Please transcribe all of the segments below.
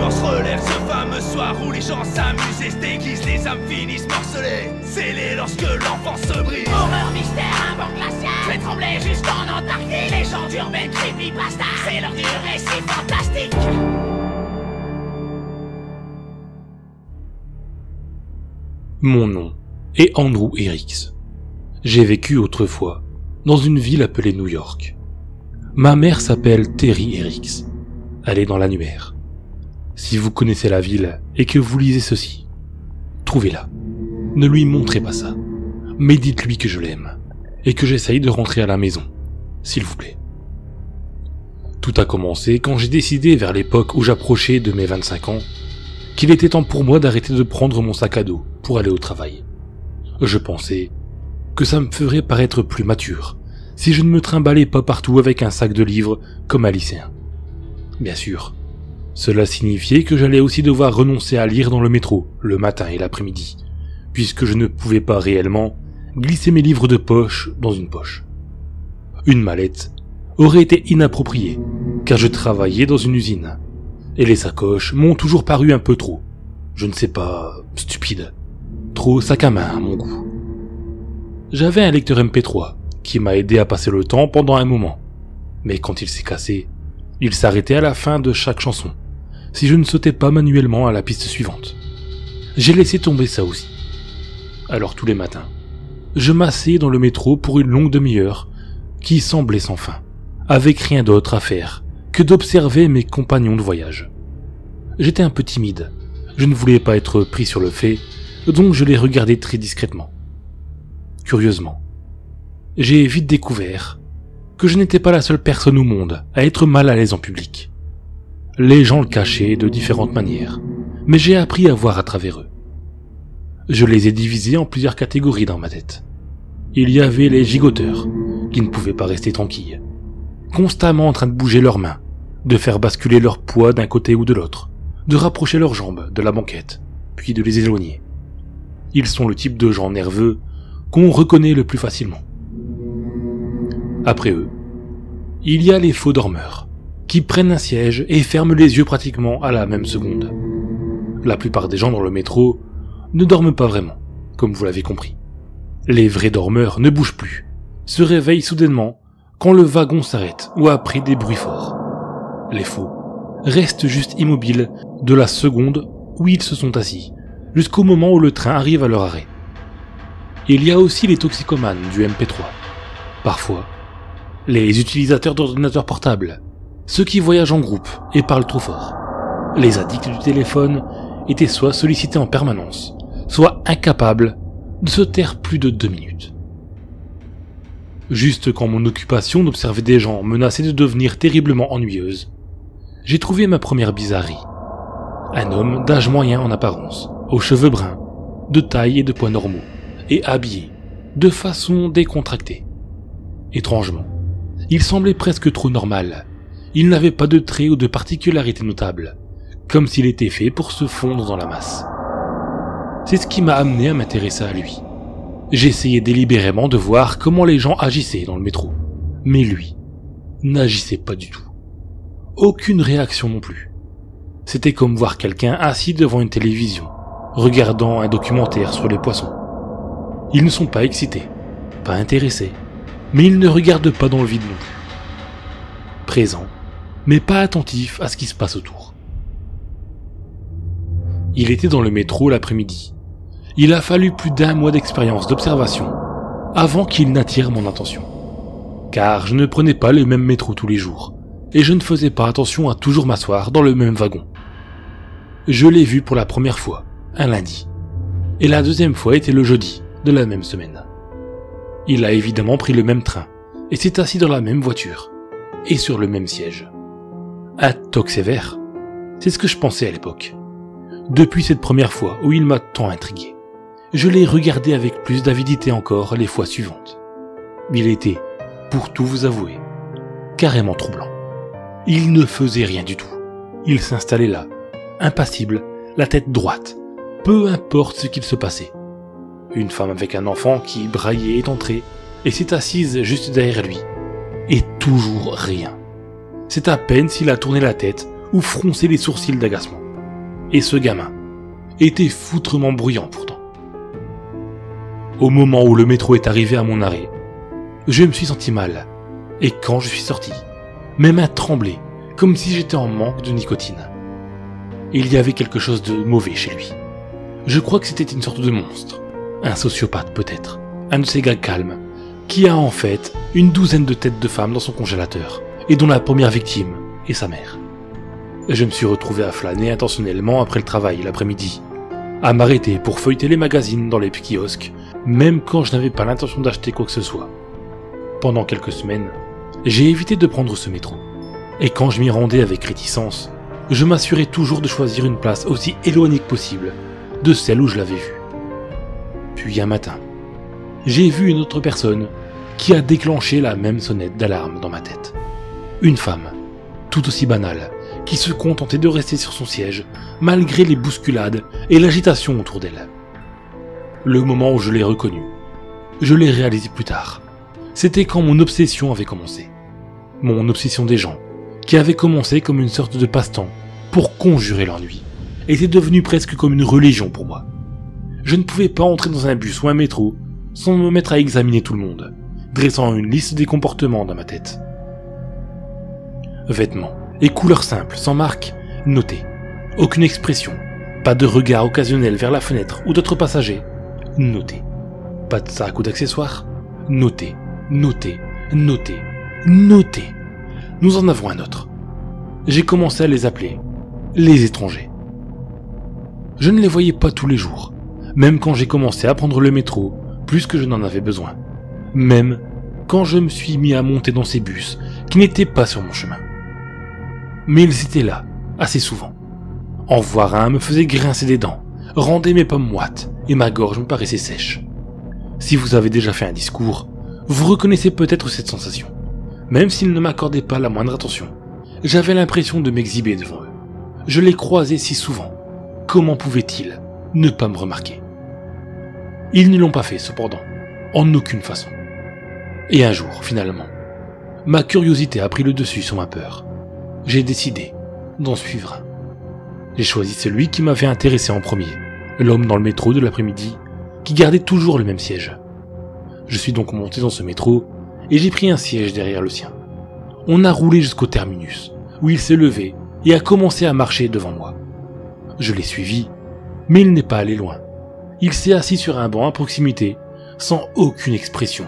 blanc se relève ce fameux soir où les gens s'amusent et se déguisent, les âmes finissent morcelées, scellées lorsque l'enfance se brise. Horreur, mystère, un vent glacial, je vais trembler jusqu'en Antarctique. Légende urbaine, creepypasta, c'est l'heure du récit fantastique. Mon nom est Andrew Eriks. J'ai vécu autrefois dans une ville appelée New York. Ma mère s'appelle Terry Eriks. Elle est dans l'annuaire. Si vous connaissez la ville et que vous lisez ceci, trouvez-la. Ne lui montrez pas ça, mais dites-lui que je l'aime et que j'essaye de rentrer à la maison, s'il vous plaît. Tout a commencé quand j'ai décidé vers l'époque où j'approchais de mes 25 ans qu'il était temps pour moi d'arrêter de prendre mon sac à dos pour aller au travail. Je pensais que ça me ferait paraître plus mature si je ne me trimballais pas partout avec un sac de livres comme un lycéen. Bien sûr, cela signifiait que j'allais aussi devoir renoncer à lire dans le métro le matin et l'après-midi, puisque je ne pouvais pas réellement glisser mes livres de poche dans une poche. Une mallette aurait été inappropriée, car je travaillais dans une usine, et les sacoches m'ont toujours paru un peu trop, je ne sais pas, stupide, trop sac à main à mon goût. J'avais un lecteur MP3 qui m'a aidé à passer le temps pendant un moment, mais quand il s'est cassé, il s'arrêtait à la fin de chaque chanson, si je ne sautais pas manuellement à la piste suivante. J'ai laissé tomber ça aussi. Alors tous les matins, je m'asseyais dans le métro pour une longue demi-heure qui semblait sans fin, avec rien d'autre à faire que d'observer mes compagnons de voyage. J'étais un peu timide, je ne voulais pas être pris sur le fait, donc je les regardais très discrètement. Curieusement, j'ai vite découvert que je n'étais pas la seule personne au monde à être mal à l'aise en public. Les gens le cachaient de différentes manières, mais j'ai appris à voir à travers eux. Je les ai divisés en plusieurs catégories dans ma tête. Il y avait les gigoteurs, qui ne pouvaient pas rester tranquilles, constamment en train de bouger leurs mains, de faire basculer leur poids d'un côté ou de l'autre, de rapprocher leurs jambes de la banquette, puis de les éloigner. Ils sont le type de gens nerveux qu'on reconnaît le plus facilement. Après eux, il y a les faux dormeurs, qui prennent un siège et ferment les yeux pratiquement à la même seconde. La plupart des gens dans le métro ne dorment pas vraiment, comme vous l'avez compris. Les vrais dormeurs ne bougent plus, se réveillent soudainement quand le wagon s'arrête ou après des bruits forts. Les faux restent juste immobiles de la seconde où ils se sont assis, jusqu'au moment où le train arrive à leur arrêt. Il y a aussi les toxicomanes du MP3. Parfois, les utilisateurs d'ordinateurs portables, ceux qui voyagent en groupe et parlent trop fort. Les addicts du téléphone étaient soit sollicités en permanence, soit incapables de se taire plus de 2 minutes. Juste quand mon occupation d'observer des gens menaçait de devenir terriblement ennuyeuse, j'ai trouvé ma première bizarrerie. Un homme d'âge moyen en apparence, aux cheveux bruns, de taille et de poids normaux, et habillé de façon décontractée. Étrangement, il semblait presque trop normal. Il n'avait pas de traits ou de particularités notables, comme s'il était fait pour se fondre dans la masse. C'est ce qui m'a amené à m'intéresser à lui. J'essayais délibérément de voir comment les gens agissaient dans le métro, mais lui n'agissait pas du tout. Aucune réaction non plus. C'était comme voir quelqu'un assis devant une télévision, regardant un documentaire sur les poissons. Ils ne sont pas excités, pas intéressés, mais ils ne regardent pas dans le vide non plus. Présents, mais pas attentifs à ce qui se passe autour. Il était dans le métro l'après-midi. Il a fallu plus d'1 mois d'expérience d'observation avant qu'il n'attire mon attention. Car je ne prenais pas le même métro tous les jours, et je ne faisais pas attention à toujours m'asseoir dans le même wagon. Je l'ai vu pour la première fois, un lundi, et la deuxième fois était le jeudi de la même semaine. Il a évidemment pris le même train, et s'est assis dans la même voiture, et sur le même siège. Un toc sévère, c'est ce que je pensais à l'époque. Depuis cette première fois où il m'a tant intrigué, je l'ai regardé avec plus d'avidité encore les fois suivantes. Il était, pour tout vous avouer, carrément troublant. Il ne faisait rien du tout. Il s'installait là, impassible, la tête droite, peu importe ce qu'il se passait. Une femme avec un enfant qui braillait est entrée et s'est assise juste derrière lui. Et toujours rien. C'est à peine s'il a tourné la tête ou froncé les sourcils d'agacement. et ce gamin était foutrement bruyant pourtant. Au moment où le métro est arrivé à mon arrêt, je me suis senti mal, et quand je suis sorti, mes mains tremblaient comme si j'étais en manque de nicotine. Il y avait quelque chose de mauvais chez lui. Je crois que c'était une sorte de monstre, un sociopathe peut-être, un de ces gars calmes, qui a en fait une douzaine de têtes de femmes dans son congélateur, et dont la première victime est sa mère. Je me suis retrouvé à flâner intentionnellement après le travail l'après-midi, à m'arrêter pour feuilleter les magazines dans les kiosques, même quand je n'avais pas l'intention d'acheter quoi que ce soit. Pendant quelques semaines, j'ai évité de prendre ce métro, et quand je m'y rendais avec réticence, je m'assurais toujours de choisir une place aussi éloignée que possible de celle où je l'avais vue. Puis un matin, j'ai vu une autre personne qui a déclenché la même sonnette d'alarme dans ma tête. Une femme, tout aussi banale, qui se contentait de rester sur son siège malgré les bousculades et l'agitation autour d'elle. Le moment où je l'ai reconnue, je l'ai réalisé plus tard. C'était quand mon obsession avait commencé. Mon obsession des gens, qui avait commencé comme une sorte de passe-temps pour conjurer l'ennui, était devenue presque comme une religion pour moi. Je ne pouvais pas entrer dans un bus ou un métro sans me mettre à examiner tout le monde, dressant une liste des comportements dans ma tête. Vêtements et couleurs simples, sans marque, notés. Aucune expression, pas de regard occasionnel vers la fenêtre ou d'autres passagers, notés. Pas de sac ou d'accessoires, notés, notés, notés, notés. Nous en avons un autre. J'ai commencé à les appeler les étrangers. Je ne les voyais pas tous les jours, même quand j'ai commencé à prendre le métro, plus que je n'en avais besoin. Même quand je me suis mis à monter dans ces bus qui n'étaient pas sur mon chemin. Mais ils étaient là, assez souvent. En voir un me faisait grincer des dents, rendait mes pommes moites et ma gorge me paraissait sèche. Si vous avez déjà fait un discours, vous reconnaissez peut-être cette sensation. Même s'ils ne m'accordaient pas la moindre attention, j'avais l'impression de m'exhiber devant eux. Je les croisais si souvent. Comment pouvaient-ils ne pas me remarquer? Ils ne l'ont pas fait cependant, en aucune façon. Et un jour, finalement, ma curiosité a pris le dessus sur ma peur. J'ai décidé d'en suivre un. J'ai choisi celui qui m'avait intéressé en premier, l'homme dans le métro de l'après-midi, qui gardait toujours le même siège. Je suis donc monté dans ce métro, et j'ai pris un siège derrière le sien. On a roulé jusqu'au terminus, où il s'est levé et a commencé à marcher devant moi. Je l'ai suivi, mais il n'est pas allé loin. Il s'est assis sur un banc à proximité, sans aucune expression,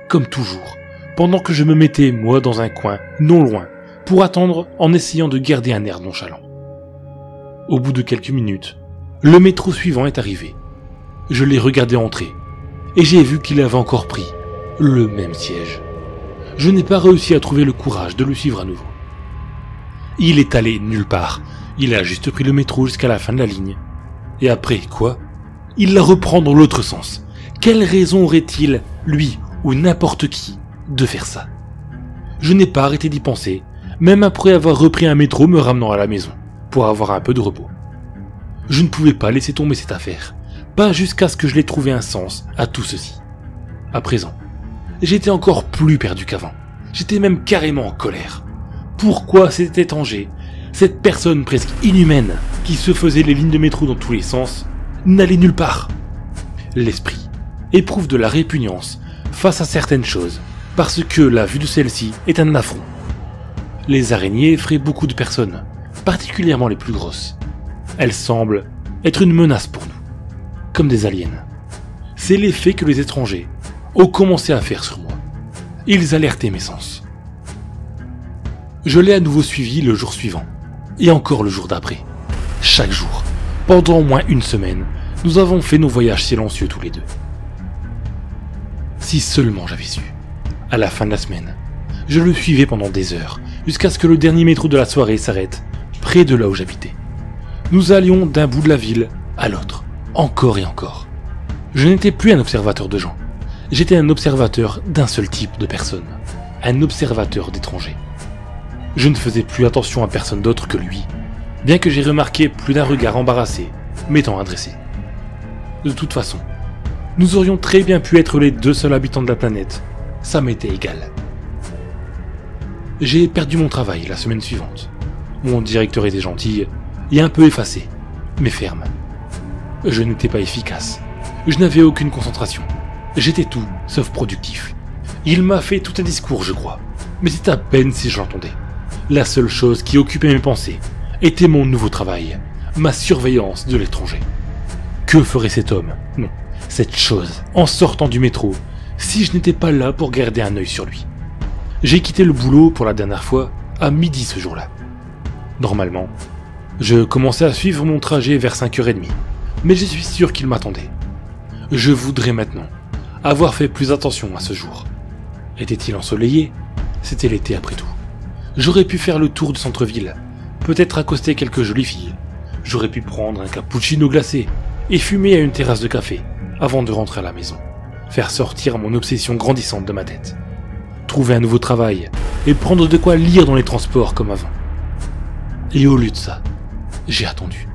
comme toujours, pendant que je me mettais, moi, dans un coin, non loin, pour attendre en essayant de garder un air nonchalant. Au bout de quelques minutes, le métro suivant est arrivé. Je l'ai regardé entrer, et j'ai vu qu'il avait encore pris le même siège. Je n'ai pas réussi à trouver le courage de le suivre à nouveau. Il est allé nulle part, il a juste pris le métro jusqu'à la fin de la ligne. Et après, quoi? Il la reprend dans l'autre sens. Quelle raison aurait-il, lui ou n'importe qui, de faire ça? Je n'ai pas arrêté d'y penser, même après avoir repris un métro me ramenant à la maison, pour avoir un peu de repos. Je ne pouvais pas laisser tomber cette affaire, pas jusqu'à ce que je l'ai trouvé un sens à tout ceci. À présent, j'étais encore plus perdu qu'avant. J'étais même carrément en colère. Pourquoi cet étranger, cette personne presque inhumaine qui se faisait les lignes de métro dans tous les sens, n'allait nulle part? L'esprit éprouve de la répugnance face à certaines choses, parce que la vue de celle-ci est un affront. Les araignées effraient beaucoup de personnes, particulièrement les plus grosses. Elles semblent être une menace pour nous, comme des aliens. C'est l'effet que les étrangers ont commencé à faire sur moi. Ils alertaient mes sens. Je l'ai à nouveau suivi le jour suivant, et encore le jour d'après. Chaque jour, pendant au moins une semaine, nous avons fait nos voyages silencieux tous les deux. Si seulement j'avais su. À la fin de la semaine, je le suivais pendant des heures, jusqu'à ce que le dernier métro de la soirée s'arrête, près de là où j'habitais. Nous allions d'un bout de la ville à l'autre, encore et encore. Je n'étais plus un observateur de gens. J'étais un observateur d'un seul type de personne, un observateur d'étrangers. Je ne faisais plus attention à personne d'autre que lui, bien que j'ai remarqué plus d'un regard embarrassé m'étant adressé. De toute façon, nous aurions très bien pu être les deux seuls habitants de la planète, ça m'était égal. J'ai perdu mon travail la semaine suivante. Mon directeur était gentil et un peu effacé, mais ferme. Je n'étais pas efficace. Je n'avais aucune concentration. J'étais tout sauf productif. Il m'a fait tout un discours, je crois, mais c'est à peine si je l'entendais. La seule chose qui occupait mes pensées était mon nouveau travail, ma surveillance de l'étranger. Que ferait cet homme, non, cette chose, en sortant du métro, si je n'étais pas là pour garder un œil sur lui? J'ai quitté le boulot pour la dernière fois à midi ce jour-là. Normalement, je commençais à suivre mon trajet vers 5h30, mais je suis sûr qu'il m'attendait. Je voudrais maintenant avoir fait plus attention à ce jour. Était-il ensoleillé? C'était l'été après tout. J'aurais pu faire le tour du centre-ville, peut-être accoster quelques jolies filles. J'aurais pu prendre un cappuccino glacé et fumer à une terrasse de café avant de rentrer à la maison. Faire sortir mon obsession grandissante de ma tête. Trouver un nouveau travail et prendre de quoi lire dans les transports comme avant. Et au lieu de ça, j'ai attendu.